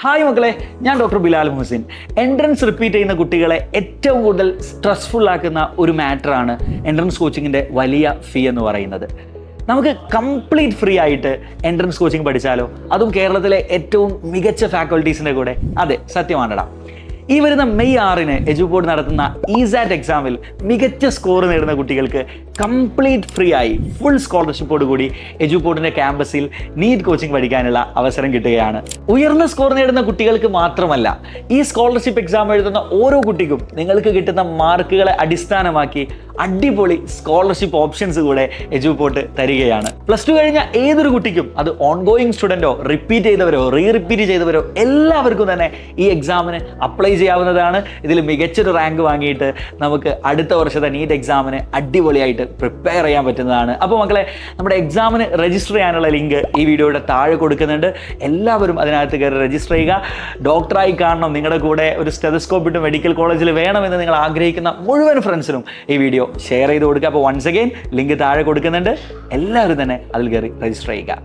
Hi മക്കളെ, ഞാൻ doctor Bilal Muhsin. Entrance repeat ചെയ്യുന്ന കുട്ടികളെ ഏറ്റവും കൂടുതൽ സ്ട്രെസ്ഫുൾ ആക്കുന്ന ഒരു മാറ്ററാണ് എൻട്രൻസ് കോച്ചിങ്ങിൻ്റെ വലിയ ഫീ എന്ന് പറയുന്നത്. നമുക്ക് കംപ്ലീറ്റ് ഫ്രീ ആയിട്ട് എൻട്രൻസ് കോച്ചിങ് പഠിച്ചാലോ, അതും കേരളത്തിലെ ഏറ്റവും മികച്ച ഫാക്കൽറ്റീസിൻ്റെ കൂടെ? അതെ, സത്യമാണടാ. ഈ വരുന്ന മെയ് 6-ന് എജുപോർട്ട് നടത്തുന്ന ഇസാറ്റ് എക്സാമിൽ മികച്ച സ്കോർ നേടുന്ന കുട്ടികൾക്ക് കംപ്ലീറ്റ് ഫ്രീ ആയി ഫുൾ സ്കോളർഷിപ്പോട് കൂടി എജുപോർട്ടിൻ്റെ ക്യാമ്പസിൽ നീറ്റ് കോച്ചിങ് പഠിക്കാനുള്ള അവസരം കിട്ടുകയാണ്. ഉയർന്ന സ്കോർ നേടുന്ന കുട്ടികൾക്ക് മാത്രമല്ല, ഈ സ്കോളർഷിപ്പ് എക്സാം എഴുതുന്ന ഓരോ കുട്ടിക്കും നിങ്ങൾക്ക് കിട്ടുന്ന മാർക്കുകളെ അടിസ്ഥാനമാക്കി അടിപൊളി സ്കോളർഷിപ്പ് ഓപ്ഷൻസ് കൂടെ എജുപോർട്ട് തരികയാണ്. +2 കഴിഞ്ഞ ഏതൊരു കുട്ടിക്കും, അത് ഓൺഗോയിങ് സ്റ്റുഡൻറ്റോ റിപ്പീറ്റ് ചെയ്തവരോ റിപ്പീറ്റ് ചെയ്തവരോ എല്ലാവർക്കും തന്നെ ഈ എക്സാമിന് അപ്ലൈ ചെയ്യാവുന്നതാണ്. ഇതിൽ മികച്ചൊരു റാങ്ക് വാങ്ങിയിട്ട് നമുക്ക് അടുത്ത വർഷത്തെ നീറ്റ് എക്സാമിന് അടിപൊളിയായിട്ട് പ്രിപ്പയർ ചെയ്യാൻ പറ്റുന്നതാണ്. അപ്പോൾ മക്കളെ, നമ്മുടെ എക്സാമിന് രജിസ്റ്റർ ചെയ്യാനുള്ള ലിങ്ക് ഈ വീഡിയോയുടെ താഴെ കൊടുക്കുന്നുണ്ട്. എല്ലാവരും അതിനകത്ത് കയറി രജിസ്റ്റർ ചെയ്യുക. ഡോക്ടറായി കാണണം, നിങ്ങളുടെ കൂടെ ഒരു സ്റ്റെതസ്കോപ്പ് ഇട്ട് മെഡിക്കൽ കോളേജിൽ വേണമെന്ന് നിങ്ങൾ ആഗ്രഹിക്കുന്ന മുഴുവൻ ഫ്രണ്ട്സിനും ഈ വീഡിയോ ഷെയർ ചെയ്ത് കൊടുക്കുക. അപ്പോൾ വൺസ് അഗെയിൻ ലിങ്ക് താഴെ കൊടുക്കുന്നുണ്ട്. എല്ലാവരും തന്നെ അതിൽ കയറി രജിസ്റ്റർ ചെയ്യുക.